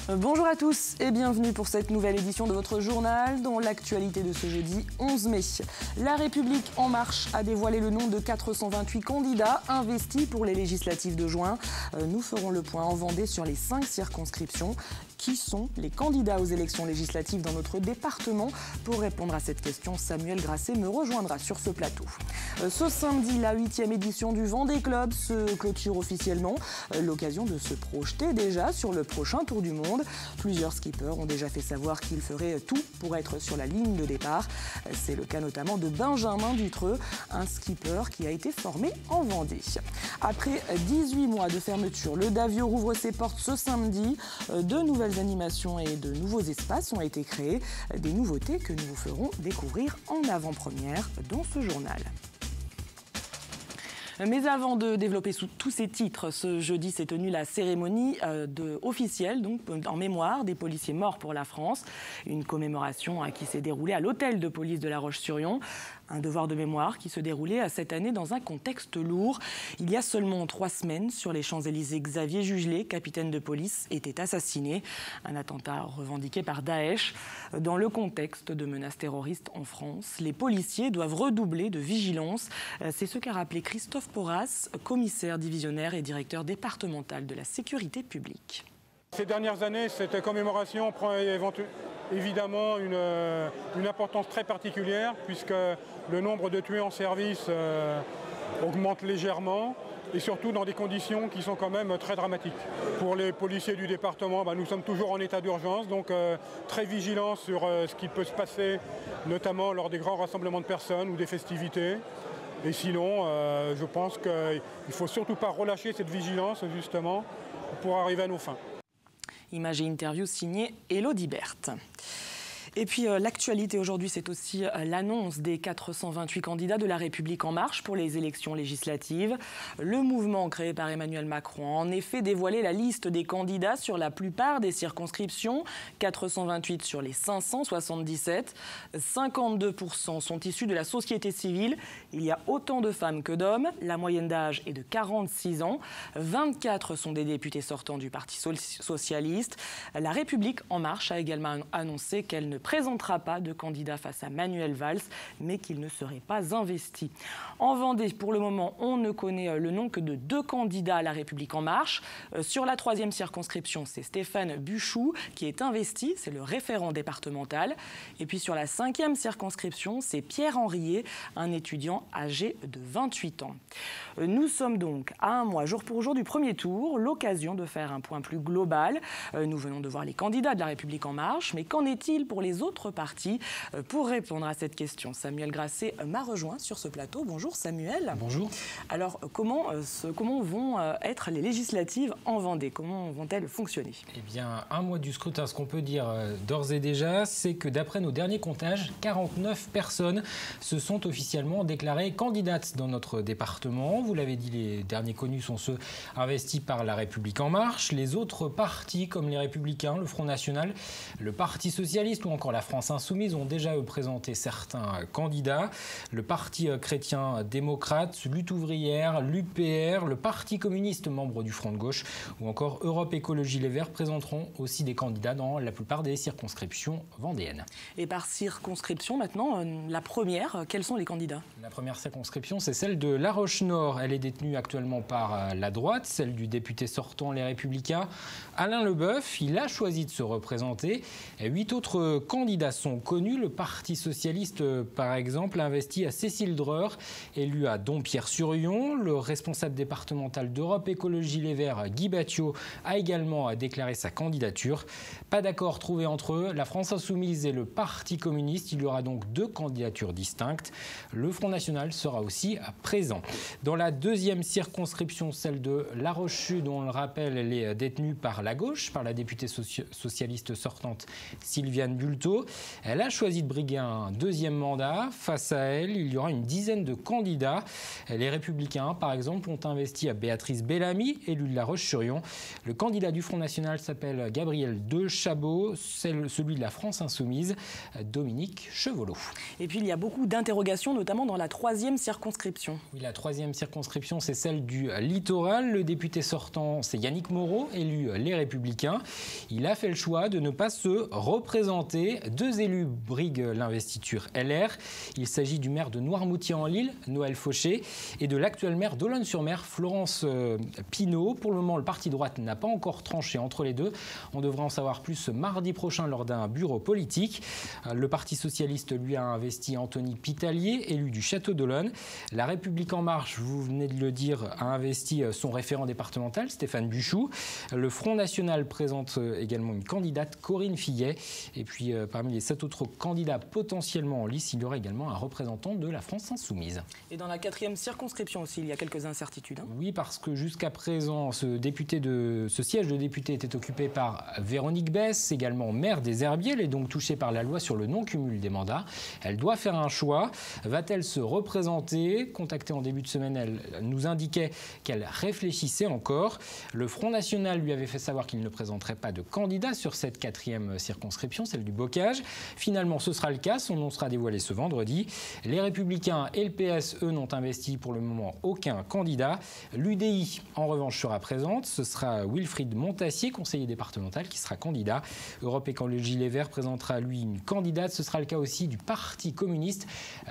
Bonjour à tous et bienvenue pour cette nouvelle édition de votre journal. Dans l'actualité de ce jeudi 11 mai, La République En Marche a dévoilé le nom de 428 candidats investis pour les législatives de juin. Nous ferons le point en Vendée sur les 5 circonscriptions. Qui sont les candidats aux élections législatives dans notre département? Pour répondre à cette question, Samuel Grasset me rejoindra sur ce plateau. Ce samedi, la 8e édition du Vendée Club se clôture officiellement. L'occasion de se projeter déjà sur le prochain Tour du Monde. Plusieurs skippers ont déjà fait savoir qu'ils feraient tout pour être sur la ligne de départ. C'est le cas notamment de Benjamin Dutreux, un skipper qui a été formé en Vendée. Après 18 mois de fermeture, le Davio rouvre ses portes ce samedi. De nouvelles animations et de nouveaux espaces ont été créés. Des nouveautés que nous vous ferons découvrir en avant-première dans ce journal. Mais avant de développer sous tous ces titres, ce jeudi s'est tenue la cérémonie officielle donc, en mémoire des policiers morts pour la France. Une commémoration qui s'est déroulée à l'hôtel de police de La Roche-sur-Yon. Un devoir de mémoire qui se déroulait cette année dans un contexte lourd. Il y a seulement 3 semaines, sur les Champs-Élysées, Xavier Jugelé, capitaine de police, était assassiné. Un attentat revendiqué par Daesh. Dans le contexte de menaces terroristes en France, les policiers doivent redoubler de vigilance. C'est ce qu'a rappelé Christophe Porras, commissaire divisionnaire et directeur départemental de la sécurité publique. Ces dernières années, cette commémoration prend évidemment une importance très particulière puisque le nombre de tués en service augmente légèrement et surtout dans des conditions qui sont quand même très dramatiques. Pour les policiers du département, nous sommes toujours en état d'urgence, donc très vigilants sur ce qui peut se passer, notamment lors des grands rassemblements de personnes ou des festivités. Et sinon, je pense qu'il ne faut surtout pas relâcher cette vigilance justement pour arriver à nos fins. Image et interview signée Élodie Berthe. Et puis l'actualité aujourd'hui, c'est aussi l'annonce des 428 candidats de La République En Marche pour les élections législatives. Le mouvement créé par Emmanuel Macron a en effet dévoilé la liste des candidats sur la plupart des circonscriptions, 428 sur les 577. 52% sont issus de la société civile. Il y a autant de femmes que d'hommes. La moyenne d'âge est de 46 ans. 24 sont des députés sortants du Parti socialiste. La République En Marche a également annoncé qu'elle ne présentera pas de candidat face à Manuel Valls, mais qu'il ne serait pas investi. En Vendée, pour le moment, on ne connaît le nom que de 2 candidats à La République En Marche. Sur la 3e circonscription, c'est Stéphane Buchou qui est investi, c'est le référent départemental. Et puis sur la 5e circonscription, c'est Pierre Henriet, un étudiant âgé de 28 ans. Nous sommes donc à 1 mois, jour pour jour, du premier tour, l'occasion de faire un point plus global. Nous venons de voir les candidats de La République En Marche, mais qu'en est-il pour les autres partis? Pour répondre à cette question, Samuel Grasset m'a rejoint sur ce plateau. Bonjour Samuel. Bonjour. Alors comment vont être les législatives en Vendée? Comment vont-elles fonctionner? Eh bien, 1 mois du scrutin, ce qu'on peut dire d'ores et déjà, c'est que d'après nos derniers comptages, 49 personnes se sont officiellement déclarées candidates dans notre département. Vous l'avez dit, les derniers connus sont ceux investis par La République En Marche. Les autres partis, comme les Républicains, le Front National, le Parti Socialiste ou encore la France Insoumise, ont déjà présenté certains candidats. Le Parti chrétien démocrate, Lutte ouvrière, l'UPR, le Parti communiste, membre du Front de gauche, ou encore Europe Écologie Les Verts présenteront aussi des candidats dans la plupart des circonscriptions vendéennes. Et par circonscription, maintenant, la première, quels sont les candidats? La première circonscription, c'est celle de La Roche-Nord. Elle est détenue actuellement par la droite, celle du député sortant Les Républicains, Alain Leboeuf. Il a choisi de se représenter. 8 autres candidats sont connus. Le Parti socialiste, par exemple, a investi à Cécile Dreur, élue à Dompierre-sur-Yon. Le responsable départemental d'Europe Écologie Les Verts, Guy Battiot, a également déclaré sa candidature. Pas d'accord trouvé entre eux, la France Insoumise et le Parti communiste. Il y aura donc 2 candidatures distinctes. Le Front National sera aussi présent. Dans la 2e circonscription, celle de La Roche-Sud, on le rappelle, elle est détenue par la gauche, par la députée socialiste sortante Sylviane Bulto. Elle a choisi de briguer un 2e mandat. Face à elle, il y aura une dizaine de candidats. Les Républicains, par exemple, ont investi à Béatrice Bellamy, élue de La Roche-sur-Yon. Le candidat du Front National s'appelle Gabriel Dechabot, celui de la France Insoumise, Dominique Chevolot. Et puis il y a beaucoup d'interrogations, notamment dans la 3e circonscription. Oui, la 3e circonscription, c'est celle du littoral. Le député sortant, c'est Yannick Moreau, élu Les Républicains. Il a fait le choix de ne pas se représenter. 2 élus briguent l'investiture LR. Il s'agit du maire de Noirmoutier-en-l'Île, Noël Fauché, et de l'actuelle maire d'Olonne-sur-Mer, Florence Pinault. Pour le moment, le parti droite n'a pas encore tranché entre les deux. On devrait en savoir plus mardi prochain lors d'un bureau politique. Le Parti socialiste, lui, a investi Anthony Pitalier, élu du Château d'Olonne. La République en marche, vous venez de le dire, a investi son référent départemental, Stéphane Buchou. Le Front national présente également une candidate, Corinne Fillet. Et puis, parmi les 7 autres candidats potentiellement en lice, il y aura également un représentant de la France insoumise. Et dans la 4e circonscription aussi, il y a quelques incertitudes. Oui, parce que jusqu'à présent, ce siège de député était occupé par Véronique Besse, également maire des Herbiers. Elle est donc touchée par la loi sur le non-cumul des mandats. Elle doit faire un choix. Va-t-elle se représenter? Contactée en début de semaine, elle nous indiquait qu'elle réfléchissait encore. Le Front national lui avait fait savoir qu'il ne présenterait pas de candidat sur cette 4e circonscription, celle du Bocage. Finalement, ce sera le cas. Son nom sera dévoilé ce vendredi. Les Républicains et le PS, eux, n'ont investi pour le moment aucun candidat. L'UDI, en revanche, sera présente. Ce sera Wilfried Montassier, conseiller départemental, qui sera candidat. Europe Écologie Les Verts présentera, lui, une candidate. Ce sera le cas aussi du Parti communiste.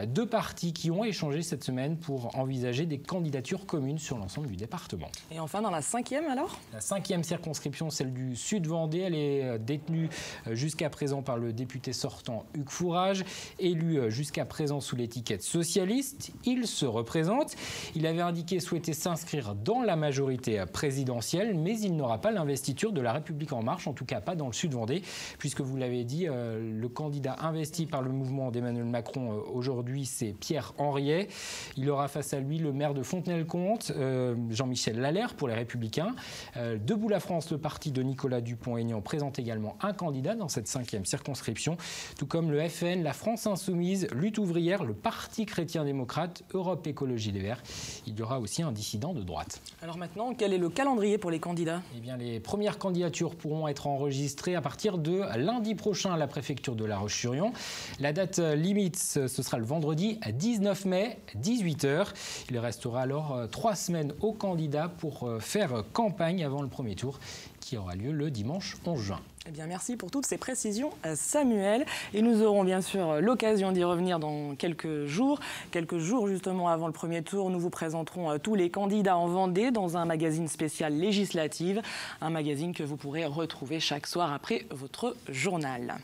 2 partis qui ont échangé cette semaine pour envisager des candidatures communes sur l'ensemble du département. Et enfin, dans la 5e alors? La 5e circonscription, celle du Sud-Vendée. Elle est détenue jusqu'à présent par le député sortant Hugues Fourage, élu jusqu'à présent sous l'étiquette socialiste. Il se représente. Il avait indiqué souhaiter s'inscrire dans la majorité présidentielle, mais il n'aura pas l'investiture de la République en marche, en tout cas pas dans le Sud-Vendée, puisque vous l'avez dit, le candidat investi par le mouvement d'Emmanuel Macron aujourd'hui, c'est Pierre Henriet. Il aura face à lui le maire de Fontenay-le-Comte, Jean-Michel Lalère pour les Républicains. Debout la France, le parti de Nicolas Dupont-Aignan présente également un candidat dans cette 5e circonscription, tout comme le FN, la France insoumise, Lutte ouvrière, le Parti chrétien-démocrate, Europe Écologie Les Verts. Il y aura aussi un dissident de droite. Alors maintenant, quel est le calendrier pour les candidats? Eh bien, les premières candidatures pourront être enregistrées à partir de lundi prochain à la préfecture de La Roche-sur-Yon. La date limite, ce sera le vendredi 19 mai, 18h. Il restera alors 3 semaines aux candidats pour faire campagne avant le premier tour qui aura lieu le dimanche 11 juin. Eh bien, merci pour toutes ces précisions, Samuel. Et nous aurons bien sûr l'occasion d'y revenir dans quelques jours. Quelques jours justement avant le premier tour, nous vous présenterons tous les candidats en Vendée dans un magazine spécial législative. Un magazine que vous pourrez retrouver chaque soir après votre journal.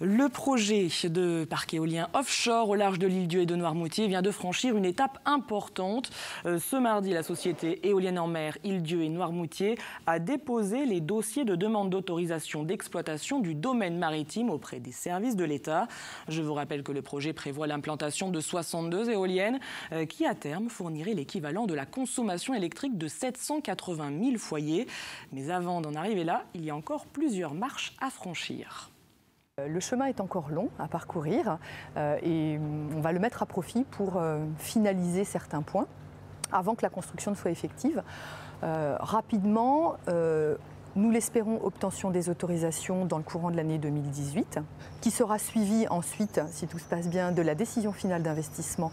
Le projet de parc éolien offshore au large de l'île-Dieu et de Noirmoutier vient de franchir une étape importante. Ce mardi, la société éolienne en mer Île-Dieu et Noirmoutier a déposé les dossiers de demande d'autorisation d'exploitation du domaine maritime auprès des services de l'État. Je vous rappelle que le projet prévoit l'implantation de 62 éoliennes qui, à terme, fourniraient l'équivalent de la consommation électrique de 780 000 foyers. Mais avant d'en arriver là, il y a encore plusieurs marches à franchir. Le chemin est encore long à parcourir et on va le mettre à profit pour finaliser certains points avant que la construction ne soit effective. Rapidement, nous l'espérons, obtention des autorisations dans le courant de l'année 2018, qui sera suivie ensuite, si tout se passe bien, de la décision finale d'investissement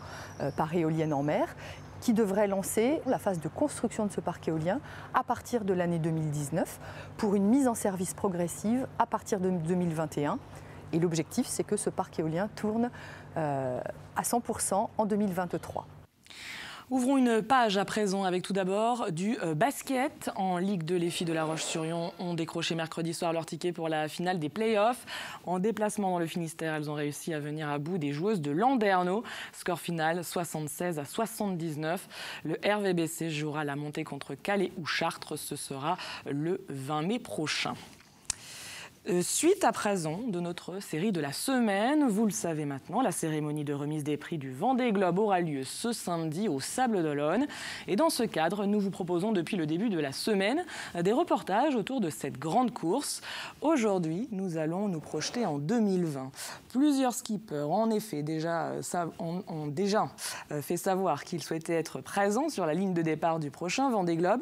par éolienne en mer, qui devrait lancer la phase de construction de ce parc éolien à partir de l'année 2019 pour une mise en service progressive à partir de 2021. Et l'objectif, c'est que ce parc éolien tourne à 100% en 2023. Ouvrons une page à présent avec tout d'abord du basket. En Ligue 2, les filles de La Roche-sur-Yon ont décroché mercredi soir leur ticket pour la finale des play-offs. En déplacement dans le Finistère, elles ont réussi à venir à bout des joueuses de Landerneau. Score final 76-79. Le RVBC jouera la montée contre Calais ou Chartres. Ce sera le 20 mai prochain. Suite à présent de notre série de la semaine, vous le savez maintenant, la cérémonie de remise des prix du Vendée Globe aura lieu ce samedi au Sables d'Olonne. Et dans ce cadre, nous vous proposons depuis le début de la semaine des reportages autour de cette grande course. Aujourd'hui, nous allons nous projeter en 2020. Plusieurs skippers en effet ont déjà fait savoir qu'ils souhaitaient être présents sur la ligne de départ du prochain Vendée Globe.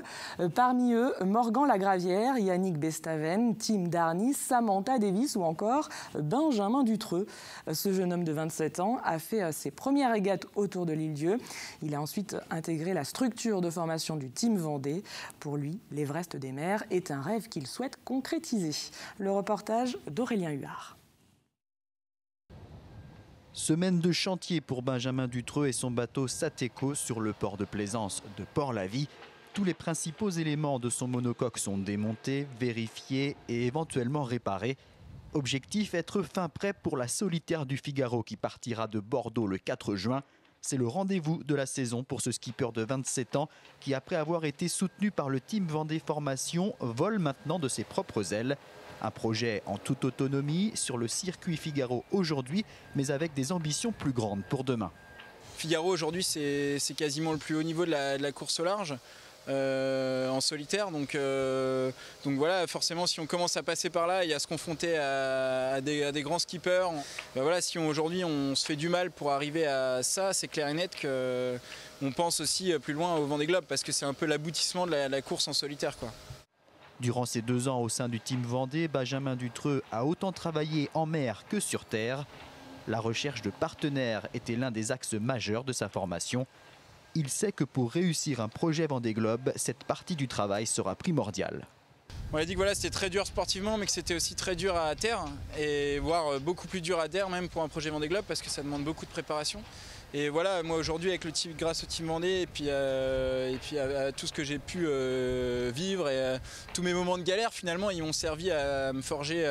Parmi eux, Morgan Lagravière, Yannick Bestaven, Tim Darnis, Samantha Davis ou encore Benjamin Dutreux. Ce jeune homme de 27 ans a fait ses premières régates autour de l'île-Dieu. Il a ensuite intégré la structure de formation du Team Vendée. Pour lui, l'Everest des mers est un rêve qu'il souhaite concrétiser. Le reportage d'Aurélien Huard. Semaine de chantier pour Benjamin Dutreux et son bateau Sateco sur le port de plaisance de Port-la-Vie. Tous les principaux éléments de son monocoque sont démontés, vérifiés et éventuellement réparés. Objectif, être fin prêt pour la solitaire du Figaro qui partira de Bordeaux le 4 juin. C'est le rendez-vous de la saison pour ce skipper de 27 ans qui, après avoir été soutenu par le Team Vendée Formation, vole maintenant de ses propres ailes. Un projet en toute autonomie sur le circuit Figaro aujourd'hui, mais avec des ambitions plus grandes pour demain. Figaro aujourd'hui c'est quasiment le plus haut niveau de la course au large en solitaire. Donc voilà, forcément si on commence à passer par là et à se confronter à des grands skippers, voilà, si aujourd'hui on se fait du mal pour arriver à ça, c'est clair et net qu'on pense aussi plus loin au Vendée Globe parce que c'est un peu l'aboutissement de la course en solitaire, quoi. Durant ses 2 ans au sein du Team Vendée, Benjamin Dutreux a autant travaillé en mer que sur terre. La recherche de partenaires était l'un des axes majeurs de sa formation. Il sait que pour réussir un projet Vendée Globe, cette partie du travail sera primordiale. On a dit que voilà, c'était très dur sportivement, mais que c'était aussi très dur à terre, et voire beaucoup plus dur à terre même pour un projet Vendée Globe, parce que ça demande beaucoup de préparation. Et voilà, moi aujourd'hui, avec grâce au Team Vendée et puis à tout ce que j'ai pu vivre et tous mes moments de galère, finalement, ils m'ont servi à me forger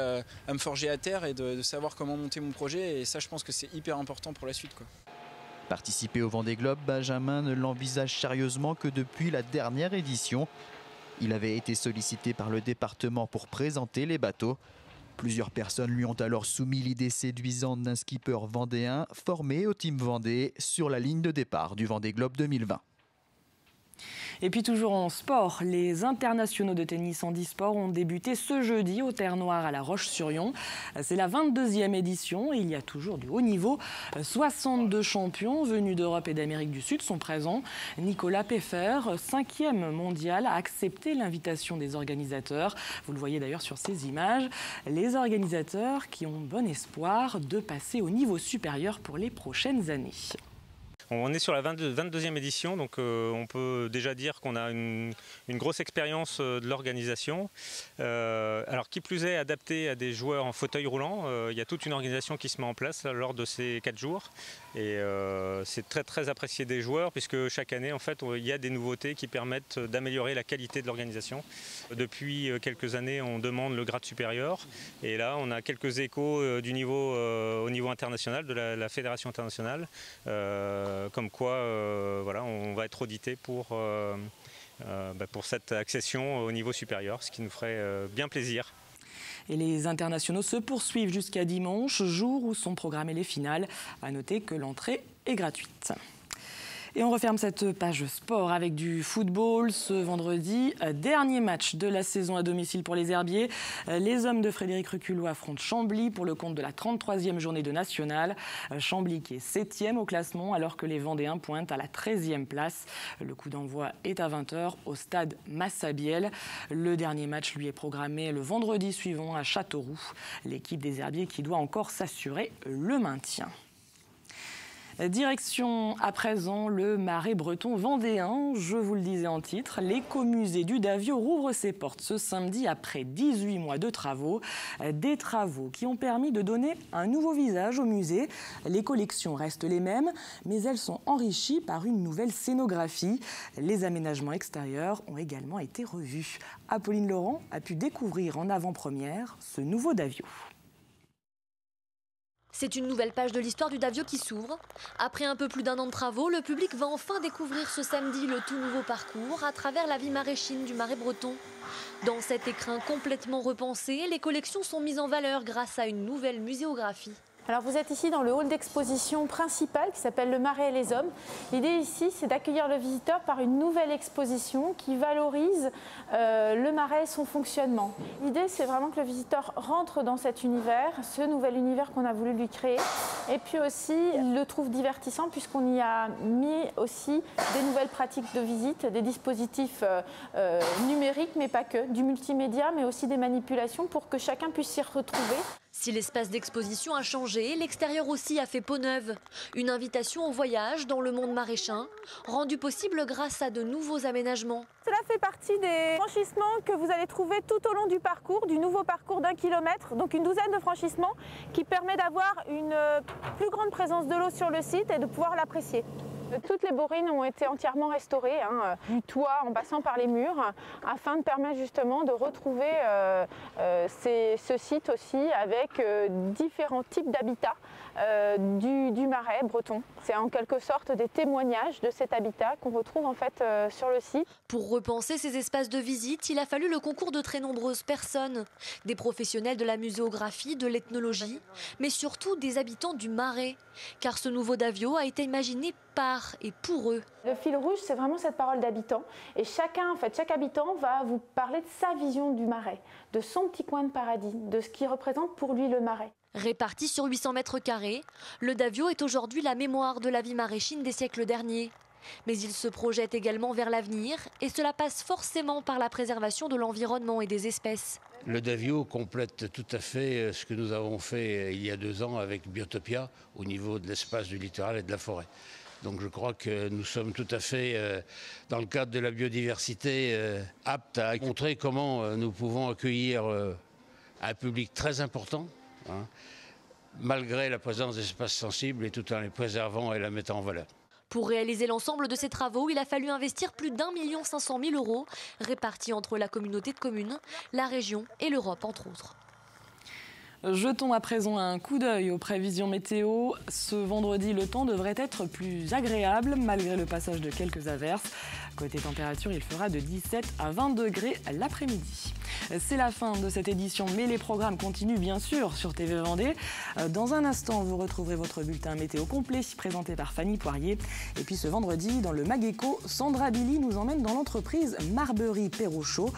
à terre et de savoir comment monter mon projet. Et ça, je pense que c'est hyper important pour la suite, quoi. Participer au Vendée Globe, Benjamin ne l'envisage sérieusement que depuis la dernière édition. Il avait été sollicité par le département pour présenter les bateaux. Plusieurs personnes lui ont alors soumis l'idée séduisante d'un skipper vendéen formé au Team Vendée sur la ligne de départ du Vendée Globe 2020. Et puis toujours en sport, les internationaux de tennis handisport ont débuté ce jeudi au Terre Noire à La Roche-sur-Yon. C'est la 22e édition et il y a toujours du haut niveau. 62 champions venus d'Europe et d'Amérique du Sud sont présents. Nicolas Peffer, 5e mondial, a accepté l'invitation des organisateurs. Vous le voyez d'ailleurs sur ces images. Les organisateurs qui ont bon espoir de passer au niveau supérieur pour les prochaines années. On est sur la 22e édition, donc on peut déjà dire qu'on a une grosse expérience de l'organisation. Alors qui plus est, adapté à des joueurs en fauteuil roulant, il y a toute une organisation qui se met en place lors de ces 4 jours. Et c'est très très apprécié des joueurs puisque chaque année en fait il y a des nouveautés qui permettent d'améliorer la qualité de l'organisation. Depuis quelques années on demande le grade supérieur et là on a quelques échos au niveau international de la fédération internationale. Comme quoi voilà, on va être audité pour cette accession au niveau supérieur, ce qui nous ferait bien plaisir. Et les internationaux se poursuivent jusqu'à dimanche, jour où sont programmées les finales. À noter que l'entrée est gratuite. Et on referme cette page sport avec du football ce vendredi. Dernier match de la saison à domicile pour les Herbiers. Les hommes de Frédéric Reculot affrontent Chambly pour le compte de la 33e journée de nationale. Chambly qui est 7e au classement alors que les Vendéens pointent à la 13e place. Le coup d'envoi est à 20h au stade Massabielle. Le dernier match lui est programmé le vendredi suivant à Châteauroux. L'équipe des Herbiers qui doit encore s'assurer le maintien. Direction à présent le Marais breton vendéen. Je vous le disais en titre, l'écomusée du Davio rouvre ses portes ce samedi après 18 mois de travaux. Des travaux qui ont permis de donner un nouveau visage au musée. Les collections restent les mêmes, mais elles sont enrichies par une nouvelle scénographie. Les aménagements extérieurs ont également été revus. Apolline Laurent a pu découvrir en avant-première ce nouveau Davio. C'est une nouvelle page de l'histoire du Davio qui s'ouvre. Après un peu plus d'1 an de travaux, le public va enfin découvrir ce samedi le tout nouveau parcours à travers la vie maraîchine du Marais breton. Dans cet écrin complètement repensé, les collections sont mises en valeur grâce à une nouvelle muséographie. Alors vous êtes ici dans le hall d'exposition principal qui s'appelle Le Marais et les Hommes. L'idée ici, c'est d'accueillir le visiteur par une nouvelle exposition qui valorise le marais et son fonctionnement. L'idée, c'est vraiment que le visiteur rentre dans cet univers, ce nouvel univers qu'on a voulu lui créer. Et puis aussi, il le trouve divertissant puisqu'on y a mis aussi des nouvelles pratiques de visite, des dispositifs numériques, mais pas que, du multimédia, mais aussi des manipulations pour que chacun puisse s'y retrouver. Si l'espace d'exposition a changé, l'extérieur aussi a fait peau neuve. Une invitation au voyage dans le monde maraîchin, rendue possible grâce à de nouveaux aménagements. Cela fait partie des franchissements que vous allez trouver tout au long du parcours, du nouveau parcours d'1 kilomètre, donc une douzaine de franchissements qui permet d'avoir une plus grande présence de l'eau sur le site et de pouvoir l'apprécier. Toutes les borines ont été entièrement restaurées, du toit en passant par les murs, afin de permettre justement de retrouver ce site aussi avec différents types d'habitats du marais breton. C'est en quelque sorte des témoignages de cet habitat qu'on retrouve en fait sur le site. Pour repenser ces espaces de visite, il a fallu le concours de très nombreuses personnes, des professionnels de la muséographie, de l'ethnologie, mais surtout des habitants du marais, car ce nouveau Davio a été imaginé par et pour eux. Le fil rouge, c'est vraiment cette parole d'habitant. Et chaque habitant va vous parler de sa vision du marais, de son petit coin de paradis, de ce qui représente pour lui le marais. Réparti sur 800 mètres carrés, le Davio est aujourd'hui la mémoire de la vie maraîchine des siècles derniers. Mais il se projette également vers l'avenir et cela passe forcément par la préservation de l'environnement et des espèces. Le Davio complète tout à fait ce que nous avons fait il y a 2 ans avec Biotopia au niveau de l'espace du littoral et de la forêt. Donc je crois que nous sommes tout à fait, dans le cadre de la biodiversité, aptes à montrer comment nous pouvons accueillir un public très important, malgré la présence d'espaces sensibles et tout en les préservant et la mettant en valeur. Pour réaliser l'ensemble de ces travaux, il a fallu investir plus d'1 500 000 € répartis entre la communauté de communes, la région et l'Europe entre autres. Jetons à présent un coup d'œil aux prévisions météo. Ce vendredi, le temps devrait être plus agréable malgré le passage de quelques averses. Côté température, il fera de 17 à 20 degrés l'après-midi. C'est la fin de cette édition, mais les programmes continuent bien sûr sur TV Vendée. Dans un instant, vous retrouverez votre bulletin météo complet présenté par Fanny Poirier. Et puis ce vendredi, dans le Mageco, Sandra Billy nous emmène dans l'entreprise Marberie Perrochot.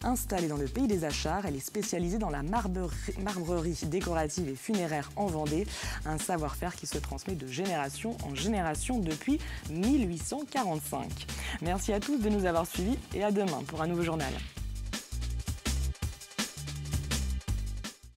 Installée dans le pays des Achards, elle est spécialisée dans la marbrerie décorative et funéraire en Vendée. Un savoir-faire qui se transmet de génération en génération depuis 1845. Merci à tous de nous avoir suivis et à demain pour un nouveau journal.